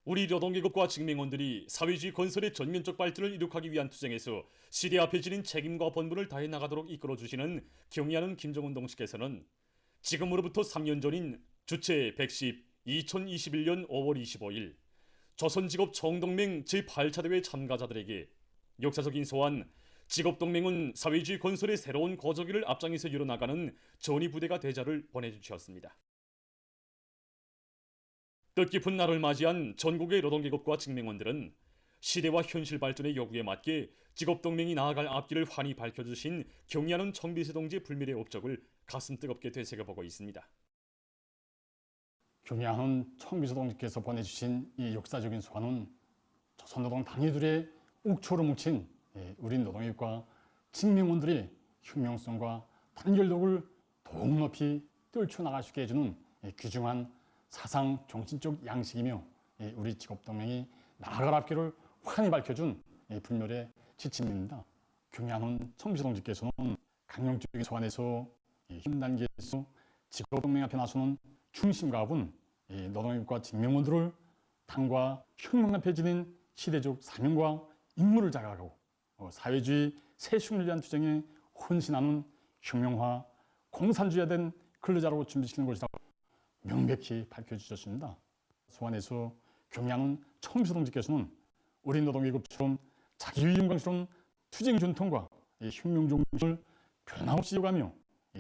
우리 노동계급과 직맹원들이 사회주의 건설의 전면적 발전을 이룩하기 위한 투쟁에서 시대 앞에 지닌 책임과 본분을 다해 나가도록 이끌어주시는 경의하는 김정은 동지께서는 지금으로부터 3년 전인 주체 110 2021년 5월 25일 조선직업 총동맹 제8차 대회 참가자들에게 역사적인 소환 직업동맹은 사회주의 건설의 새로운 거저기를 앞장에서 이뤄나가는 전위부대가 되자를 보내주셨습니다. 뜻깊은 날을 맞이한 전국의 노동계급과 직맹원들은 시대와 현실 발전의 요구에 맞게 직업동맹이 나아갈 앞길을 환히 밝혀주신 경의하는 청비세 동지의 불멸의 업적을 가슴 뜨겁게 되새겨보고 있습니다. 경의하는 청비서 동지께서 보내주신 이 역사적인 소환은 조선노동 당위들의 옥초로 뭉친 우리 노동계급과 직맹원들의 혁명성과 단결력을 더욱 높이 떨쳐나갈 수 있게 해주는 귀중한 사상 정신적 양식이며 우리 직업동맹이 나아갈 앞길을 환히 밝혀준 불멸의 지침입니다. 경의하는 청비서 동지께서는 강령적인 소환에서 힘 단계에서 직업동맹 앞에 나서는 중심가업은 노동계급과 직맹원들을 당과 혁명 앞에 지닌 시대적 사명과 임무를 자각하고 사회주의 새순을 위한 투쟁에 헌신하는 혁명화, 공산주의화 된 근로자로 준비시키는 것이라고 명백히 밝혀주셨습니다. 소환에서 경의하는 청비서 동지께서는 우리 노동계급처럼 자기의 영광스러운 투쟁 전통과 혁명 정신을 변함없이 이어가며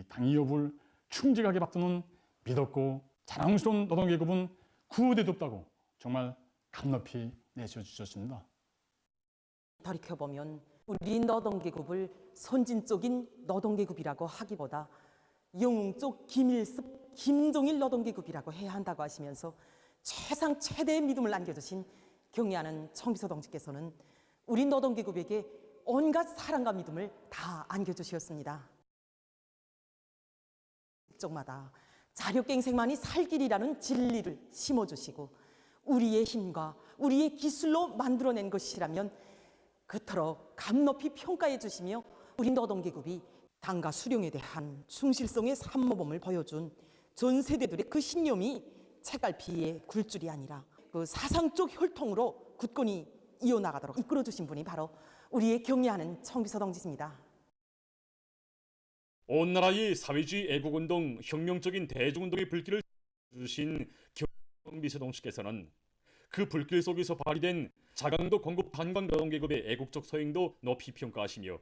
당의 여부를 충직하게 받드는 믿었고 자랑스러운 노동계급은 구호대도 없다고 정말 감높이 내세워주셨습니다. 돌이켜보면 우리 노동계급을 선진적인 노동계급이라고 하기보다 영웅적 김일습, 김종일 노동계급이라고 해야 한다고 하시면서 최상 최대의 믿음을 안겨주신 경의하는 청비서 동지께서는 우리 노동계급에게 온갖 사랑과 믿음을 다 안겨주셨습니다. 쪽마다 자력갱생만이 살 길이라는 진리를 심어주시고 우리의 힘과 우리의 기술로 만들어낸 것이라면 그토록 감높이 평가해 주시며 우리 노동계급이 당과 수령에 대한 충실성의 산모범을 보여준 전 세대들의 그 신념이 책갈피에 굴줄이 아니라 그 사상적 혈통으로 굳건히 이어나가도록 이끌어주신 분이 바로 우리의 경의하는 청비서 동지입니다. 온 나라의 사회주의 애국운동, 혁명적인 대중운동의 불길을 주신 경비서 동지께서는 그 불길 속에서 발휘된 자강도 공급 탄광 노동계급의 애국적 소행도 높이 평가하시며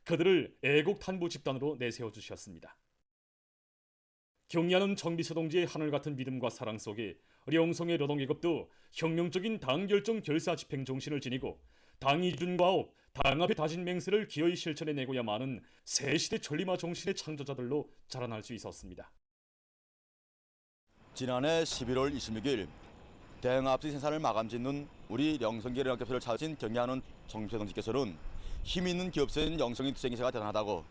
그들을 애국 탄부 집단으로 내세워 주셨습니다. 경의하는 청비서 동지의 하늘같은 믿음과 사랑 속에 령성의 노동계급도 혁명적인 당결정 결사 집행 정신을 지니고 당이준과업, 당 앞에 다진 맹세를 기어이 실천해내고야만은 새시대 전리마 정신의 창조자들로 자라날 수 있었습니다. 지난해 11월 26일 대응 앞뒤 생산을 마감짓는 우리 영성계 연합교회를 찾으신 경의하는 청비서 동지께서는 힘 있는 기업체인 영성인 투쟁기세가 대단하다고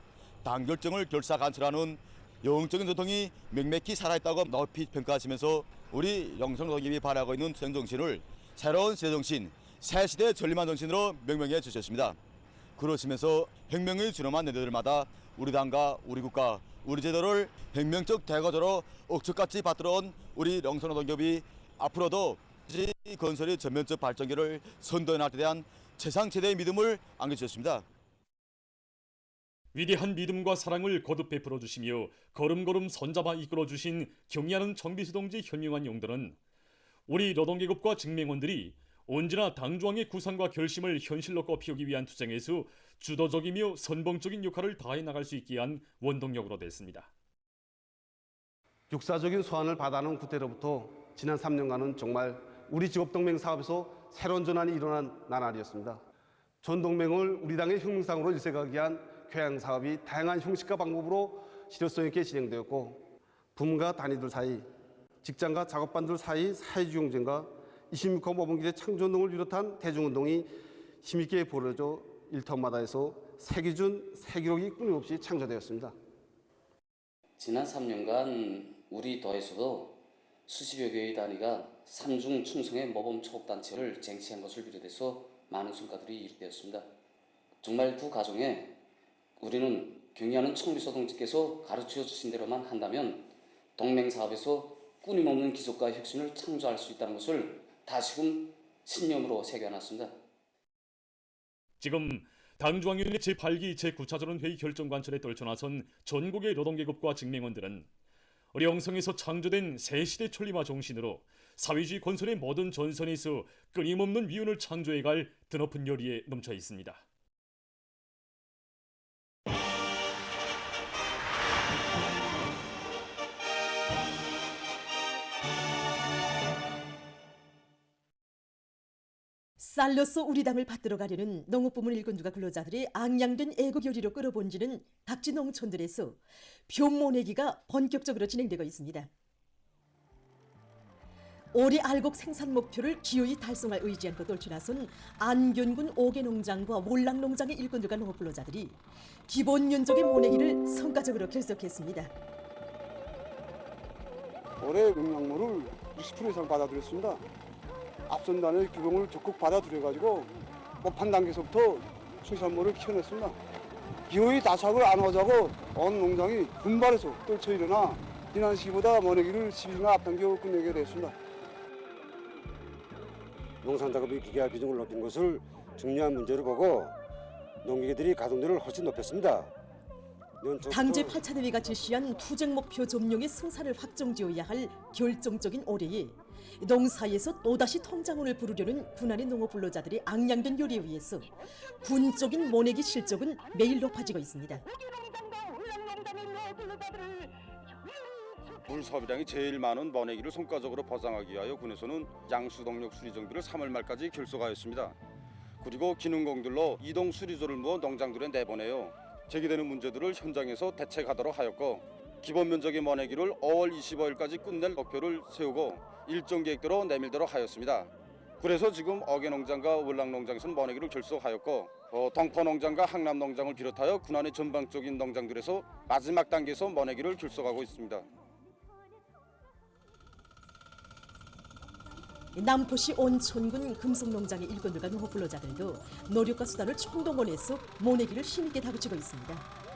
당결정을 결사 관철하는 영적인 전통이 명맥히 살아있다고 높이 평가하시면서 우리 영성 노동계급이 발휘하고 있는 투쟁 정신을 새로운 시대 정신, 새 시대 전리만 정신으로 명명해 주셨습니다. 그러시면서 혁명의 준엄한 내들마다 우리 당과 우리 국가, 우리 제도를 혁명적 대거조로 억척같이 받들어온 우리 영성 노동계급이 앞으로도 이 건설의 전면적 발전기를 선도해 나갈 때 대한 최상 최대의 믿음을 안겨주셨습니다. 위대한 믿음과 사랑을 거듭 베풀어 주시며 걸음걸음 손잡아 이끌어 주신 경의하는 청비서 동지 현명한 용도는 우리 노동계급과 직맹원들이 언제나 당중앙의 구상과 결심을 현실로 꼽히기 위한 투쟁에서 주도적이며 선봉적인 역할을 다해 나갈 수 있게 한 원동력으로 됐습니다. 역사적인 소환을 받아놓은 그때로부터 지난 3년간은 정말 우리 직업동맹 사업에서 새로운 전환이 일어난 나날이었습니다. 전 동맹을 우리 당의 혁명상으로 일색하기 위한 교양 사업이 다양한 형식과 방법으로 실효성 있게 진행되었고 부문과 단위들 사이, 직장과 작업반들 사이 사회주의 경쟁과 26호 모범기대 창조운동을 비롯한 대중운동이 힘있게 벌어져 일터마다에서 새 기준, 새 기록이 끊임없이 창조되었습니다. 지난 3년간 우리 도에서도 수십여 개의 단위가 삼중 충성의 모범 초급단체를 쟁취한 것을 비롯해서 많은 성과들이 이루어졌습니다. 정말 그 과정에 우리는 경의하는 청비서 동지께서 가르쳐 주신 대로만 한다면 동맹사업에서 끊임없는 기술과 혁신을 창조할 수 있다는 것을 다시금 신념으로 새겨놨습니다. 지금 당중앙위원회 제8기 제9차전원 회의 결정 관철에 떨쳐나선 전국의 노동계급과 직맹원들은 우리 영성에서 창조된 새시대 천리마 정신으로 사회주의 건설의 모든 전선에서 끊임없는 위운을 창조해갈 드높은 열의에 넘쳐 있습니다. 쌀로서 우리 당을 받들어 가려는 농업부문 일꾼들과 근로자들의 앙양된 애국열의로 끌어본지는 각지 농촌들에서 벼모내기가 본격적으로 진행되고 있습니다. 올해 알곡 생산 목표를 기어이 달성할 의지 않고 떨쳐나선 안균군 5개 농장과 몰랑 농장의 일꾼들과 농업 근로자들이 기본 면적의 모내기를 성과적으로 결속했습니다. 올해 농약물을 60% 이상 받아들였습니다. 앞선 단의 규정을 적극 받아들여가지고 뽑한 단계에서부터 수산물을 키워냈습니다. 기어이 다삭을 안 하자고 어느 농장이 분발해서 떨쳐 일어나 지난 시기보다 모내기를 10일이나 앞당겨 끝내게 됐습니다. 농산작업의 기계화 비중을 높인 것을 중요한 문제로 보고 농기계들이 가동률을 훨씬 높였습니다. 당제 8차 대회가 제시한 투쟁 목표 점령의 승산을 확정지어야 할 결정적인 올해에 농사에서 또다시 통장원을 부르려는 군안의 농업 근로자들의 앙양된 열의에 의해서 군적인 모내기 실적은 매일 높아지고 있습니다. 물 소비량이 제일 많은 모내기를 성과적으로 보상하기 위하여 군에서는 양수동력 수리 정비를 3월 말까지 결속하였습니다. 그리고 기능공들로 이동 수리조를 모아 농장들에 내보내요. 제기되는 문제들을 현장에서 대책하도록 하였고 기본 면적의 모내기를 5월 25일까지 끝낼 목표를 세우고 일정 계획대로 내밀도록 하였습니다. 그래서 지금 어개농장과 월랑농장에서는 모내기를 결속하였고 동포농장과 항남농장을 비롯하여 군안의 전방적인 농장들에서 마지막 단계에서 모내기를 결속하고 있습니다. 남포시 온천군 금속농장의 일꾼들과 농업 근로자들도 노력과 수단을 총동원해서 모내기를 힘있게 다그치고 있습니다.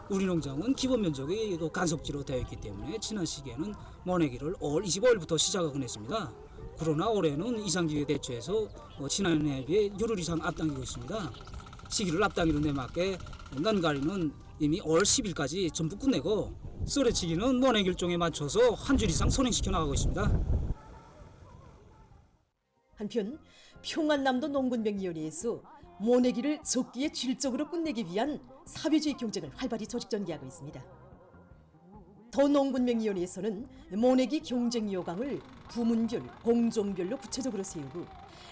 우리 농장은 기본 면적이 간석지로 되어 있기 때문에 지난 시기에는 모내기를 5월 25일부터 시작하곤 했습니다. 그러나 올해는 이상기후에 대처해서 지난해에 비해 열흘 이상 앞당기고 있습니다. 시기를 앞당기는 데 맞게 난가리는 이미 5월 10일까지 전부 끝내고 쏘레치기는 모내기 일정에 맞춰서 한 줄 이상 선행시켜 나가고 있습니다. 한편 평안남도 농군병위원회에서 모내기를 적기에 질적으로 끝내기 위한 사회주의 경쟁을 활발히 조직 전개하고 있습니다. 더 농군병위원회에서는 모내기 경쟁 요강을 부문별, 공종별로 구체적으로 세우고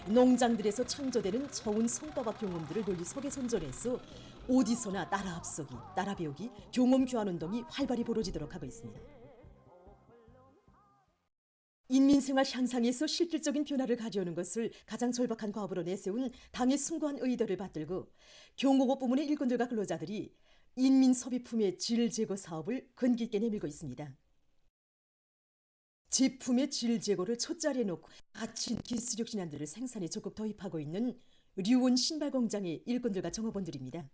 농장들에서 창조되는 좋은 성과와 경험들을 널리 속에 선전해서 어디서나 따라 앞서기, 따라 배우기, 경험 교환 운동이 활발히 벌어지도록 하고 있습니다. 인민생활 향상에서 실질적인 변화를 가져오는 것을 가장 절박한 과업으로 내세운 당의 숭고한 의도를 받들고 경공업 부문의 일꾼들과 근로자들이 인민소비품의 질 제고 사업을 근기 있게 내밀고 있습니다. 제품의 질 제고를 첫자리에 놓고 가치 기술력 신안들을 생산에 적극 도입하고 있는 류원 신발공장의 일꾼들과 종업원들입니다.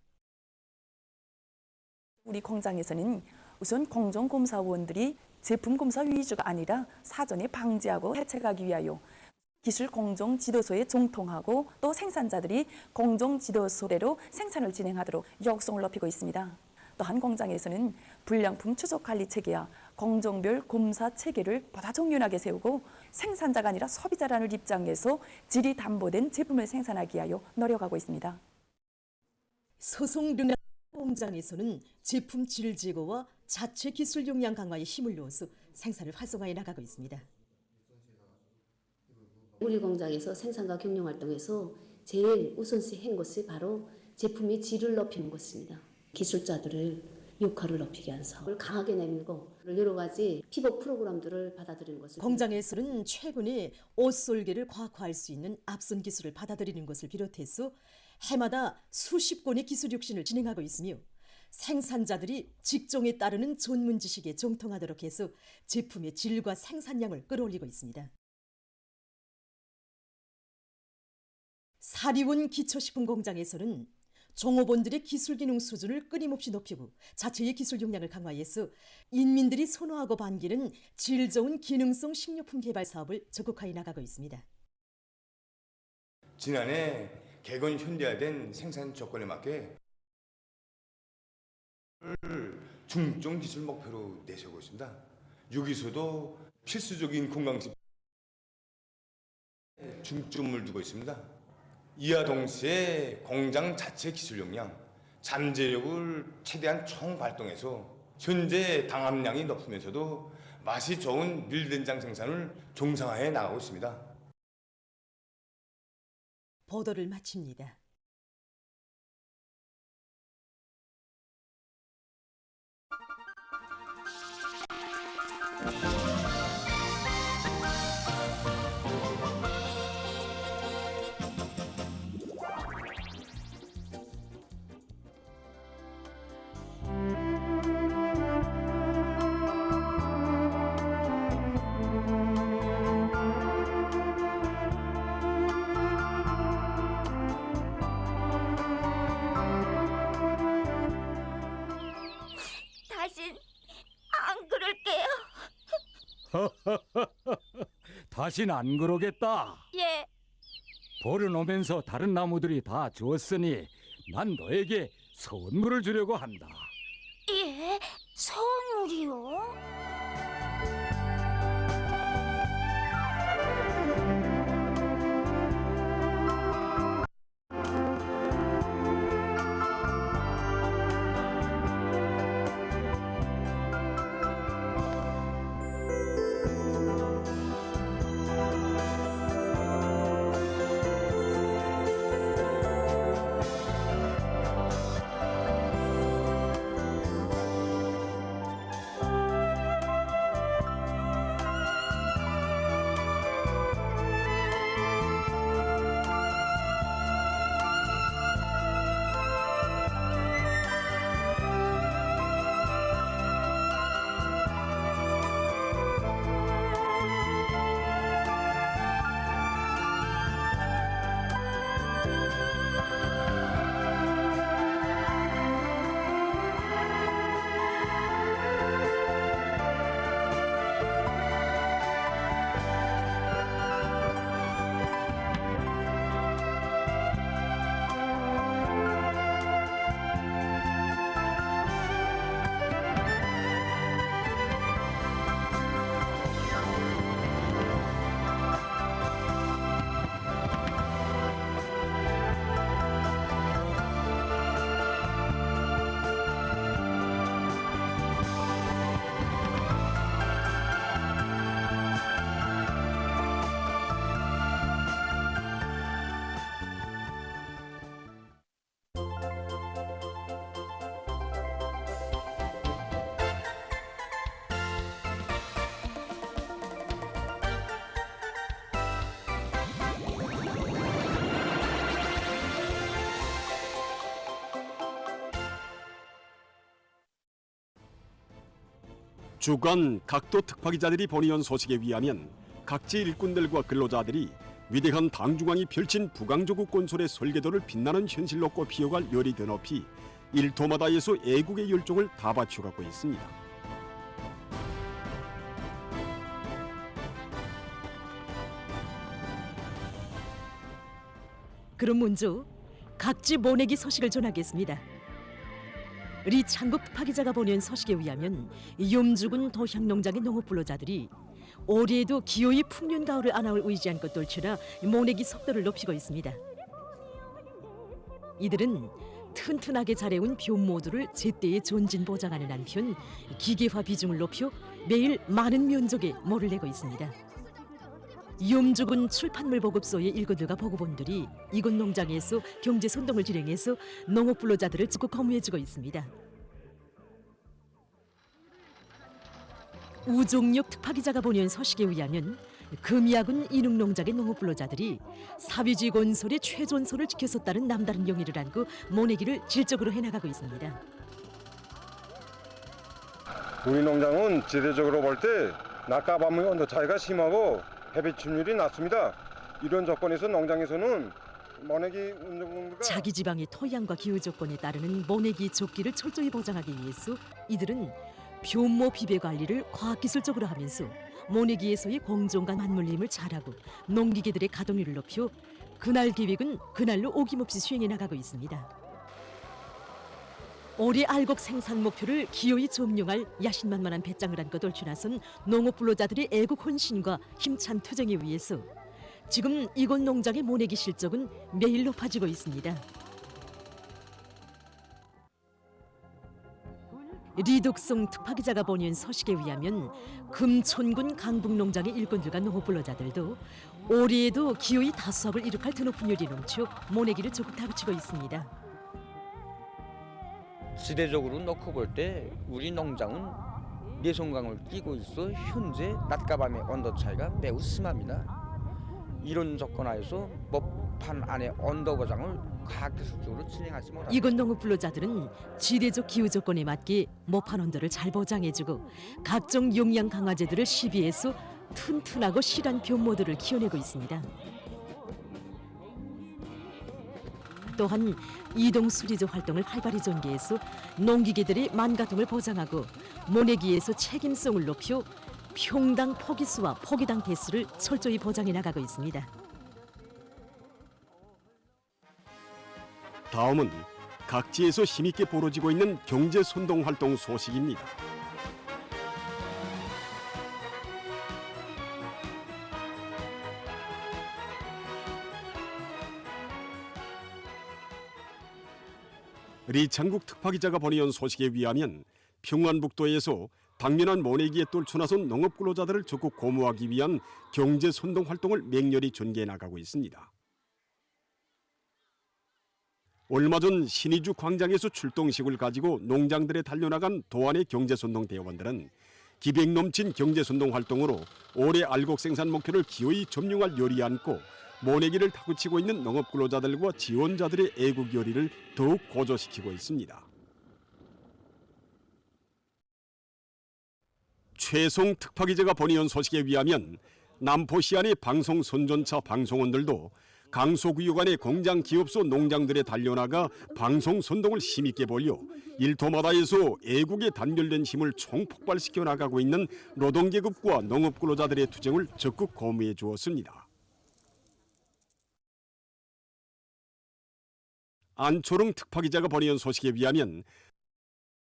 우리 공장에서는 우선 공정검사원들이 제품 검사 위주가 아니라 사전에 방지하고 대책하기 위하여 기술 공정 지도소에 정통하고 또 생산자들이 공정 지도소대로 생산을 진행하도록 역성을 높이고 있습니다. 또한 공장에서는 불량품 추적 관리 체계와 공정별 검사 체계를 보다 정연하게 세우고 생산자가 아니라 소비자라는 입장에서 질이 담보된 제품을 생산하기 위하여 노력하고 있습니다. 소송 르나 공장에서는 제품 질 제고와 자체 기술 역량 강화에 힘을 넣어서 생산을 활성화해 나가고 있습니다. 우리 공장에서 생산과 경영 활동에서 제일 우선시 한 것이 바로 제품의 질을 높이는 것입니다. 기술자들을 역할을 높이게 하는 사업을 강하게 내밀고 여러 가지 피복 프로그램들을 받아들이는 것을 공장에서는 최근에 옷솔개를 과학화할 수 있는 앞선 기술을 받아들이는 것을 비롯해서 해마다 수십 건의 기술 혁신을 진행하고 있으며 생산자들이 직종에 따르는 전문 지식에 정통하도록 해서 제품의 질과 생산량을 끌어올리고 있습니다. 사리원 기초식품 공장에서는 종업원들의 기술 기능 수준을 끊임없이 높이고 자체의 기술 역량을 강화해서 인민들이 선호하고 반기는 질 좋은 기능성 식료품 개발 사업을 적극하여 나가고 있습니다. 지난해 개건 현대화된 생산 조건에 맞게 중증 기술 목표로 내세우고 있습니다. 여기서도 필수적인 건강식 중점을 두고 있습니다. 이와 동시에 공장 자체 기술 역량, 잠재력을 최대한 총발동해서 현재 당함량이 높으면서도 맛이 좋은 밀된장 생산을 정상화해 나가고 있습니다. 보도를 마칩니다. 다신 안 그럴게요. 다신 안 그러겠다. 예. 버려놓으면서 다른 나무들이 다 죽었으니 난 너에게 선물을 주려고 한다. 예? 선물이요? 주간 각도 특파기자들이 보내온 소식에 의하면 각지 일꾼들과 근로자들이 위대한 당중왕이 펼친 부강조국 건설의 설계도를 빛나는 현실로 꼽히어갈 열이 더 높이 일토마다에서 애국의 열정을 다 바쳐가고 있습니다. 그럼 먼저 각지 모내기 소식을 전하겠습니다. 리 창국 특파기자가 보낸 소식에 의하면 염주군 도향농장의 농업근로자들이 올해에도 기어이 풍년 가을을 안아올 의지한 것 돌처라 모내기 속도를 높이고 있습니다. 이들은 튼튼하게 자래온 벼모두를 제때에 존진 보장하는 한편 기계화 비중을 높여 매일 많은 면적에 모를 내고 있습니다. 염주군 출판물 보급소의 일꾼들과 보급원들이 이곳 농장에서 경제 선동을 진행해서 농업 근로자들을 적극 거무해주고 있습니다. 우종역 특파기자가 보낸 소식에 의하면 금야군 인흥농장의 농업 근로자들이 사위지 건설의 최전선을 지켰었다는 남다른 용의를 안고 모내기를 질적으로 해나가고 있습니다. 우리 농장은 지대적으로 볼 때 낮과 밤의 온도 차이가 심하고 햇빛 침률이 낮습니다. 이런 조건에서 농장에서는 모내기 운동공부가 자기 지방의 토양과 기후 조건에 따르는 모내기 족기를 철저히 보장하기 위해서 이들은 변모 비배 관리를 과학기술적으로 하면서 모내기에서의 공정과 맞물림을 잘하고 농기계들의 가동률을 높여 그날 계획은 그날로 어김없이 수행해 나가고 있습니다. 올해 알곡 생산 목표를 기어이 점령할 야심만만한 배짱을 안고 돌출나선 농업 근로자들의 애국 헌신과 힘찬 투쟁에 의해서 지금 이곳 농장의 모내기 실적은 매일 높아지고 있습니다. 리독성 특파기자가 보낸 서식에 의하면 금촌군 강북농장의 일꾼들과 농업 근로자들도 올해에도 기어이 다수합을 이룩할 드높은 열이 넘쳐 모내기를 적극 다그치고 있습니다. 지대적으로 놓고 볼 때 우리 농장은 내성강을 끼고 있어 현재 낮과 밤의 온도 차이가 매우 심합니다. 이런 조건 하에서 모판 안의 온도 보장을 과학기술적으로 진행하지 못합니다. 이곳 농업 근로자들은 지대적 기후 조건에 맞게 모판 온도를 잘 보장해주고 각종 용량 강화제들을 시비해서 튼튼하고 실한 변모들을 키워내고 있습니다. 또한 이동 수리조 활동을 활발히 전개해서 농기계들의 만가동을 보장하고 모내기에서 책임성을 높여 평당 포기수와 포기당 대수를 철저히 보장해 나가고 있습니다. 다음은 각지에서 힘있게 벌어지고 있는 경제 선동 활동 소식입니다. 리창국 특파기자가 보내온 소식에 의하면 평안북도에서 당면한 모내기에 똘쳐나선 농업 근로자들을 적극 고무하기 위한 경제 선동 활동을 맹렬히 전개해 나가고 있습니다. 얼마 전 신의주 광장에서 출동식을 가지고 농장들에 달려나간 도안의 경제선동 대원들은 기백 넘친 경제선동 활동으로 올해 알곡 생산 목표를 기어이 점령할 열이 안고 모내기를 타구치고 있는 농업 근로자들과 지원자들의 애국 열의를 더욱 고조시키고 있습니다. 최송 특파기자가 보내온 소식에 의하면 남포시안의 방송 선전차 방송원들도 강소구역 안의 공장 기업소 농장들에 달려나가 방송 선동을 힘있게 벌여 일터마다에서 애국에 단결된 힘을 총폭발시켜 나가고 있는 노동계급과 농업 근로자들의 투쟁을 적극 고무해 주었습니다. 안초롱 특파기자가 보내온 소식에 의하면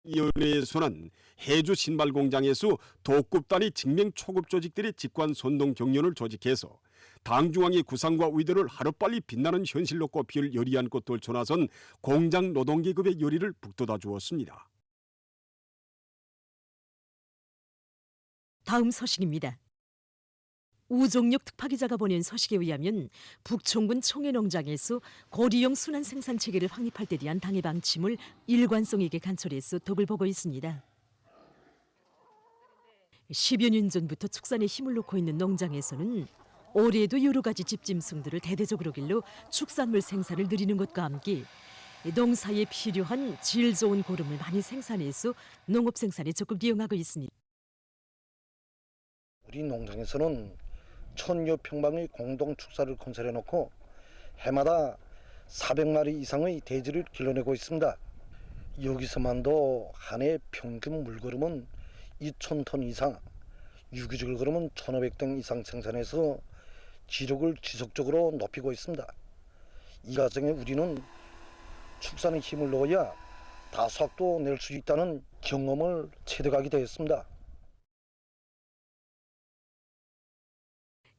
위원회에서는 해주 신발 공장에서 도급 단위 직맹 초급 조직들의 직관 선동 경연을 조직해서 당중앙의 구상과 의도를 하루빨리 빛나는 현실로 꼽힐 열이 안고 떨쳐나선 공장 노동계급의 열의를 북돋아 주었습니다. 다음 소식입니다. 우종육 특파기자가 보낸 소식에 의하면 북촌군 청해농장에서 고리용 순환 생산 체계를 확립할 때 대한 당의 방침을 일관성 있게 관철해서 덕을 보고 있습니다. 10여 년 전부터 축산에 힘을 놓고 있는 농장에서는 올해에도 여러 가지 집짐승들을 대대적으로 길러 축산물 생산을 늘리는 것과 함께 농사에 필요한 질 좋은 고름을 많이 생산해서 농업 생산에 적극 이용하고 있습니다. 우리 농장에서는 1000여 평방의 공동 축사를 건설해 놓고 해마다 400마리 이상의 돼지를 길러내고 있습니다. 여기서만도 한 해 평균 물거름은 2000톤 이상, 유기질 거름은 1500톤 이상 생산해서 지력을 지속적으로 높이고 있습니다. 이 과정에 우리는 축산에 힘을 넣어야 다수확도 낼 수 있다는 경험을 체득하게 되었습니다.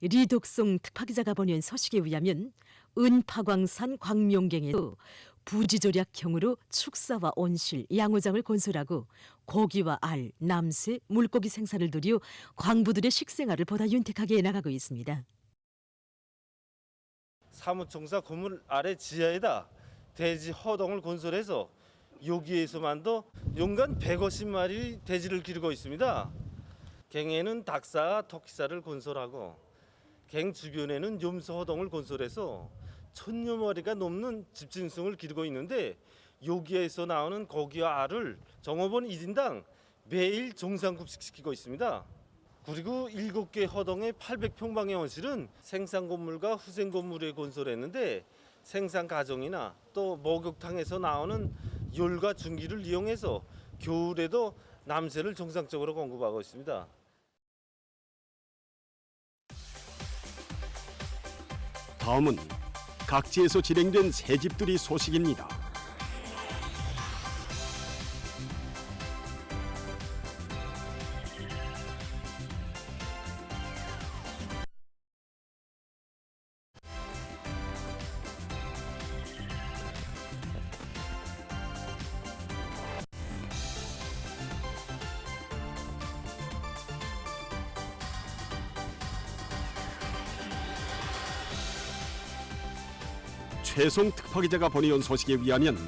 리독성 특파기자가 보낸 소식에 의하면 은파광산 광명경에서 부지조략형으로 축사와 온실, 양어장을 건설하고 고기와 알, 남새, 물고기 생산을 늘려 광부들의 식생활을 보다 윤택하게 해나가고 있습니다. 사무총사 건물 아래 지하에다 돼지 허동을 건설해서 여기에서만도 연간 150마리 돼지를 기르고 있습니다. 갱에는 닭사, 토끼사를 건설하고 갱 주변에는 염소 허동을 건설해서 1000여 마리가 넘는 집짐승을 기르고 있는데 여기에서 나오는 고기와 알을 종업원 1인당 매일 정상급식시키고 있습니다. 그리고 7개 허동의 800평방의 온실은 생산 건물과 후생 건물에 건설했는데 생산 과정이나 또 목욕탕에서 나오는 열과 증기를 이용해서 겨울에도 남새를 정상적으로 공급하고 있습니다. 다음은 각지에서 진행된 새집들이 소식입니다. 최송 특파기자가 보내온 소식에 의하면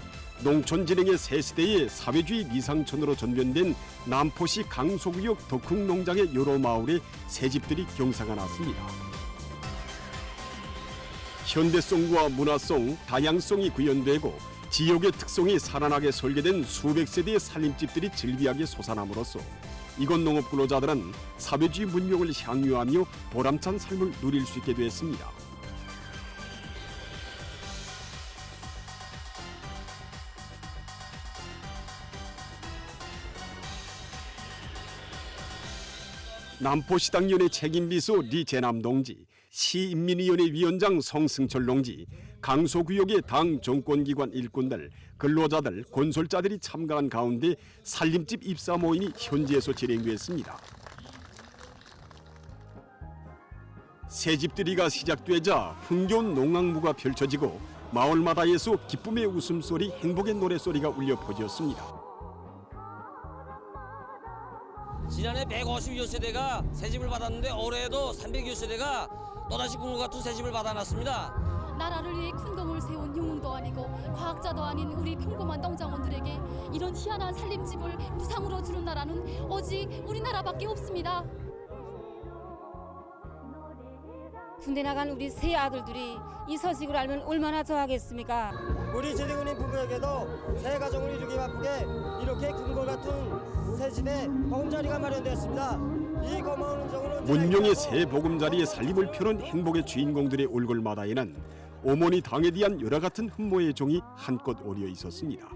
농촌진흥의 새 시대의 사회주의 미상천으로 전변된 남포시 강소구역 덕흥농장의 여러 마을에 새집들이 경사가 났습니다. 현대성과 문화성, 다양성이 구현되고 지역의 특성이 살아나게 설계된 수백 세대의 살림집들이 즐비하게 솟아남으로써 이곳 농업 근로자들은 사회주의 문명을 향유하며 보람찬 삶을 누릴 수 있게 됐습니다. 남포시당위원회 책임비서 리재남 동지, 시인민위원회 위원장 성승철 동지, 강소구역의 당 정권기관 일꾼들, 근로자들, 건설자들이 참가한 가운데 살림집 입사 모임이 현지에서 진행됐습니다. 새집들이가 시작되자 흥겨운 농악무가 펼쳐지고 마을마다에서 기쁨의 웃음소리, 행복의 노래소리가 울려 퍼졌습니다. 지난해 150여 세대가 새집을 받았는데 올해에도 300여 세대가 또다시 꿈을 같은 새집을 받아놨습니다. 나라를 위해 큰 공을 세운 영웅도 아니고 과학자도 아닌 우리 평범한 농장원들에게 이런 희한한 살림집을 무상으로 주는 나라는 오직 우리나라밖에 없습니다. 군대 나간 우리 세 아들들이 이 소식을 알면 얼마나 좋아하겠습니까? 우리 지대군인 부부에게도 새 가정을 이루기 바쁘게 이렇게 궁궐 같은 새 집에 보금자리가 마련되었습니다. 이 고마운 은정으로 문명의 새 보금자리에 살림을 펴는 행복의 주인공들의 얼굴마다에는 어머니 당에 대한 여러 같은 흠모의 종이 한껏 어려 있었습니다.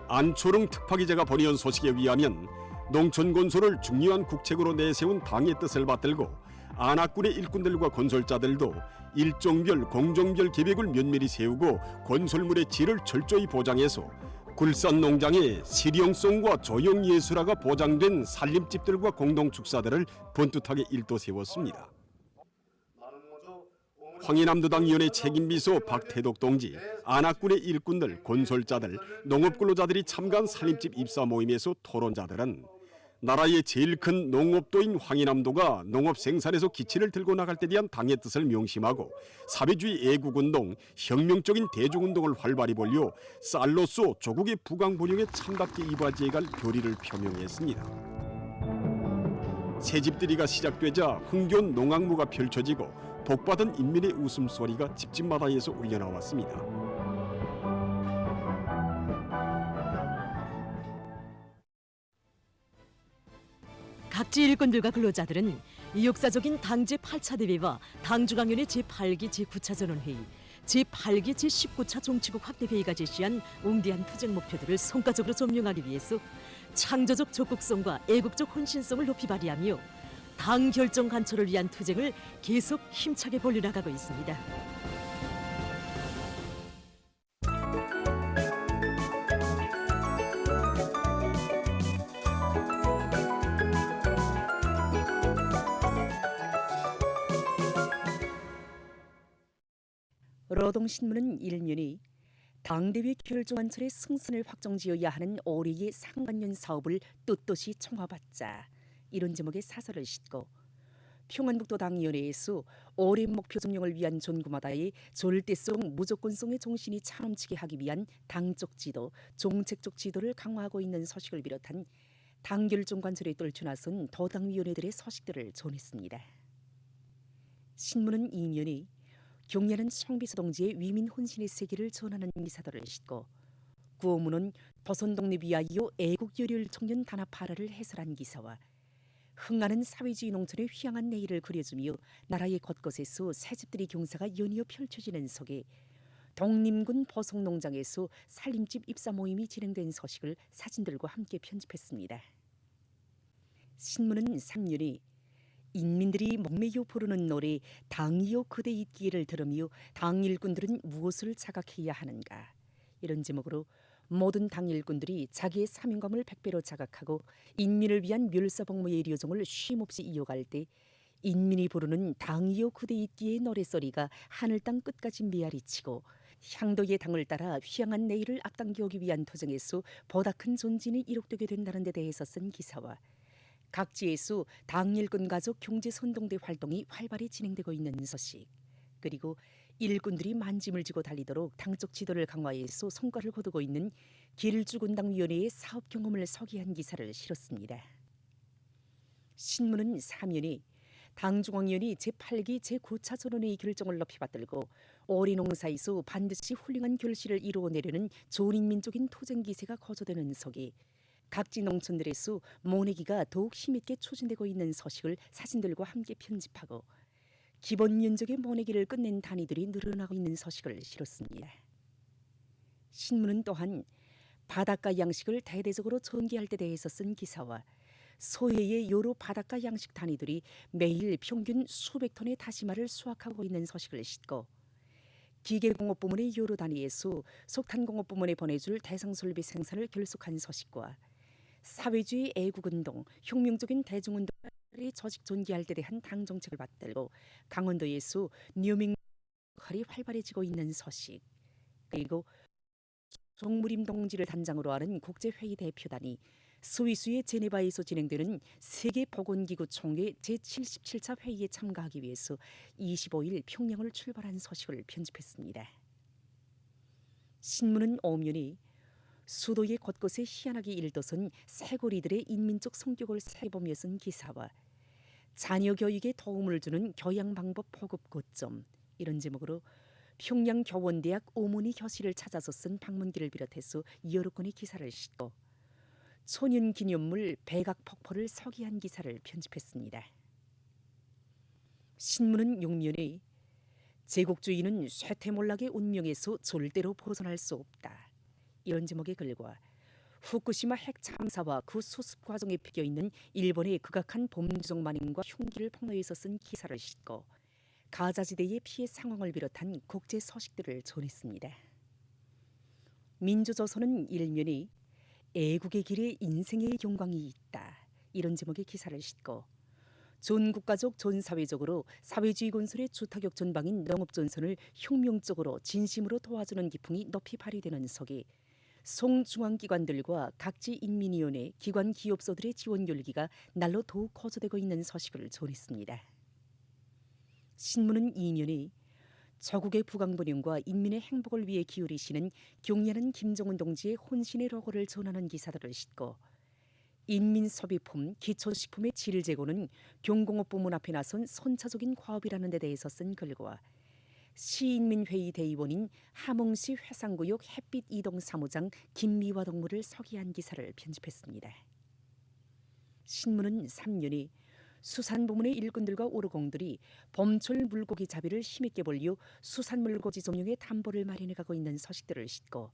안초롱 특파기자가 보내온 소식에 의하면 농촌 건설을 중요한 국책으로 내세운 당의 뜻을 받들고 안악군의 일꾼들과 건설자들도 일종별 공정별 계획을 면밀히 세우고 건설물의 질을 철저히 보장해서 굴산 농장의 실용성과 조형 예술화가 보장된 살림집들과 공동축사들을 번듯하게 일도세웠습니다. 황해남도당위원회 책임비서 박태덕 동지, 안악군의 일꾼들, 건설자들, 농업근로자들이 참가한 살림집 입사 모임에서 토론자들은 나라의 제일 큰 농업도인 황해남도가 농업 생산에서 기치를 들고 나갈 때 대한 당의 뜻을 명심하고 사회주의 애국운동, 혁명적인 대중운동을 활발히 벌여 쌀로서 조국의 부강번영에 참답게 이바지해갈 결의를 표명했습니다. 새집들이가 시작되자 흥겨운 농악무가 펼쳐지고 복받은 인민의 웃음소리가 집집마다에서 울려나왔습니다. 각지 일꾼들과 근로자들은 역사적인 당 제8차 대회와 당중앙위원회 제8기 제9차 전원회의, 제8기 제19차 정치국 확대회의가 제시한 웅대한 투쟁 목표들을 성과적으로 점령하기 위해서 창조적 적극성과 애국적 헌신성을 높이 발휘하며 당 결정 관철을 위한 투쟁을 계속 힘차게 벌려나가고 있습니다. 노동신문은 일면이 당대회 결정안철의 승선을 확정지어야 하는 올해의 상반년 사업을 떳떳이 총화받자 이런 제목의 사설을 싣고 평안북도 당위원회에서 올해 목표 점령을 위한 전구마다의 절대성, 무조건성의 정신이 차넘치게 하기 위한 당적 지도, 정책적 지도를 강화하고 있는 소식을 비롯한 당 결정 관철에 떨쳐 나선 도당위원회들의 소식들을 전했습니다. 신문은 이면이 경례하는 송비서 동지의 위민 혼신의 세계를 전하는 기사들을 싣고 구호문은 도선동네 위하여 애국 열혈 청년 단합하라를 해설한 기사와 흥하는 사회주의 농촌의 휘황한 내일을 그려주며 나라의 곳곳에서 새집들이 경사가 연이어 펼쳐지는 속에 독림군 보성농장에서 살림집 입사 모임이 진행된 소식을 사진들과 함께 편집했습니다. 신문은 3년에 인민들이 목매여 부르는 노래 당이요 그대 있기를 들으며 당 일꾼들은 무엇을 자각해야 하는가, 이런 제목으로 모든 당 일꾼들이 자기의 사명감을 100배로 자각하고 인민을 위한 멸사복무의 료종을 쉼없이 이어갈 때 인민이 부르는 당이요 그대 있기의 노래소리가 하늘 땅 끝까지 메아리치고 향도의 당을 따라 휘황한 내일을 앞당기기 위한 도정에서 보다 큰 존진이 이룩되게 된다는 데 대해서 쓴 기사와 각지에서 당 일꾼 가족 경제 선동대 활동이 활발히 진행되고 있는 소식, 그리고 일꾼들이 만짐을 지고 달리도록 당적 지도를 강화해서 성과를 거두고 있는 길주군당위원회의 사업 경험을 소개한 기사를 실었습니다. 신문은 사면에 당중앙위원회 제8기 제9차 전원회의 결정을 높이 받들고 오리 농사에서 반드시 훌륭한 결실을 이루어내려는 조린민족인 토쟁 기세가 거조되는 속에 각지 농촌들에서 모내기가 더욱 힘있게 추진되고 있는 소식을 사진들과 함께 편집하고 기본 면적의 모내기를 끝낸 단위들이 늘어나고 있는 소식을 실었습니다. 신문은 또한 바닷가 양식을 대대적으로 전개할 때 대해서 쓴 기사와 소해의 여러 바닷가 양식 단위들이 매일 평균 수백 톤의 다시마를 수확하고 있는 소식을 싣고 기계공업 부문의 여러 단위에서 석탄공업 부문에 보내줄 대상설비 생산을 결속한 소식과 사회주의 애국운동, 혁명적인 대중운동을 조직 존재할 때 대한 당 정책을 받들고 강원도에서 뉴밍 역할이 활발해지고 있는 소식, 그리고 정무림 동지를 단장으로 하는 국제회의 대표단이 스위스의 제네바에서 진행되는 세계보건기구 총회 제77차 회의에 참가하기 위해서 25일 평양을 출발한 소식을 편집했습니다. 신문은 오면이 수도의 곳곳에 희한하게 일도선 새고리들의 인민적 성격을 살펴보며 쓴 기사와 자녀 교육에 도움을 주는 교양 방법 보급 고점, 이런 제목으로 평양 교원대학 오문희 교실을 찾아서 쓴 방문기를 비롯해서 여러 건의 기사를 싣고 초년 기념물 백악폭포를 서기한 기사를 편집했습니다. 신문은 6면에 제국주의는 쇠퇴몰락의 운명에서 절대로 벗어날 수 없다, 이런 제목의 글과 후쿠시마 핵 참사와 그 수습 과정에 피겨 있는 일본의 극악한 범죄적 만행과 흉기를 폭로해서 쓴 기사를 싣고 가자지대의 피해 상황을 비롯한 국제 소식들을 전했습니다. 민주조선은 1면에 애국의 길에 인생의 영광이 있다, 이런 제목의 기사를 싣고 전국가족 전사회적으로 사회주의 건설의 주타격 전방인 농업전선을 혁명적으로 진심으로 도와주는 기풍이 높이 발휘되는 속에 송중앙기관들과 각지 인민위원회, 기관 기업소들의 지원 열기가 날로 더욱 거조되고 있는 소식을 전했습니다. 신문은 2면에 조국의 부강번영과 인민의 행복을 위해 기울이시는 경의하는 김정은 동지의 혼신의 로고를 전하는 기사들을 싣고 인민소비품, 기초식품의 질 제고는 경공업 부문 앞에 나선 선차적인 과업이라는 데 대해서 쓴 글과 시인민회의 대의원인 함흥시 회상구역 햇빛 이동 사무장 김미화 동무를 서기한 기사를 편집했습니다. 신문은 3년에 수산부문의 일꾼들과 오르공들이 봄철 물고기 잡이를 힘있게 벌려 수산물고기 점용의 담보를 마련해가고 있는 소식들을 싣고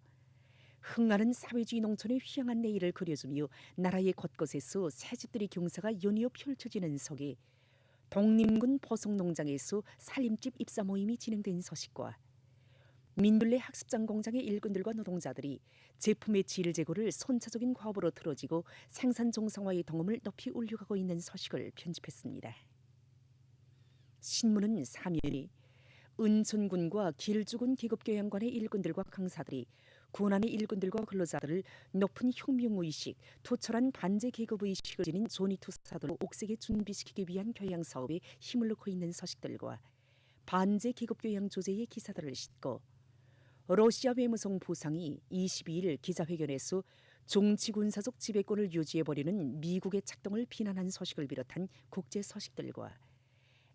흥하는 사회주의 농촌의 휘황한 내일을 그려주며 나라의 곳곳에서 새집들이 경사가 연이어 펼쳐지는 속에 독림군 보성농장에서 살림집 입사 모임이 진행된 소식과 민들레 학습장 공장의 일꾼들과 노동자들이 제품의 질 제고를 선차적인 과업으로 틀어지고 생산 정상화의 동험을 높이 올려가고 있는 소식을 편집했습니다. 신문은 3면에 은천군과 길주군 기급교양관의 일꾼들과 강사들이 군안의 일꾼들과 근로자들을 높은 혁명의식, 투철한 반제계급의식을 지닌 조니투사들로 옥색에 준비시키기 위한 교양사업에 힘을 넣고 있는 소식들과 반제계급교양 조제의 기사들을 싣고 러시아 외무성 부상이 22일 기자회견에서 정치군사적 지배권을 유지해버리는 미국의 작동을 비난한 소식을 비롯한 국제 소식들과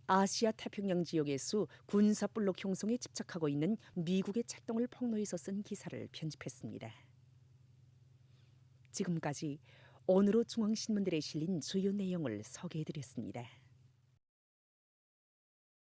아시아 태평양 지역에서 군사블록 형성에 집착하고 있는 미국의 작동을 폭로해서 쓴 기사를 편집했습니다. 지금까지 오늘로 중앙신문들에 실린 주요 내용을 소개해드렸습니다.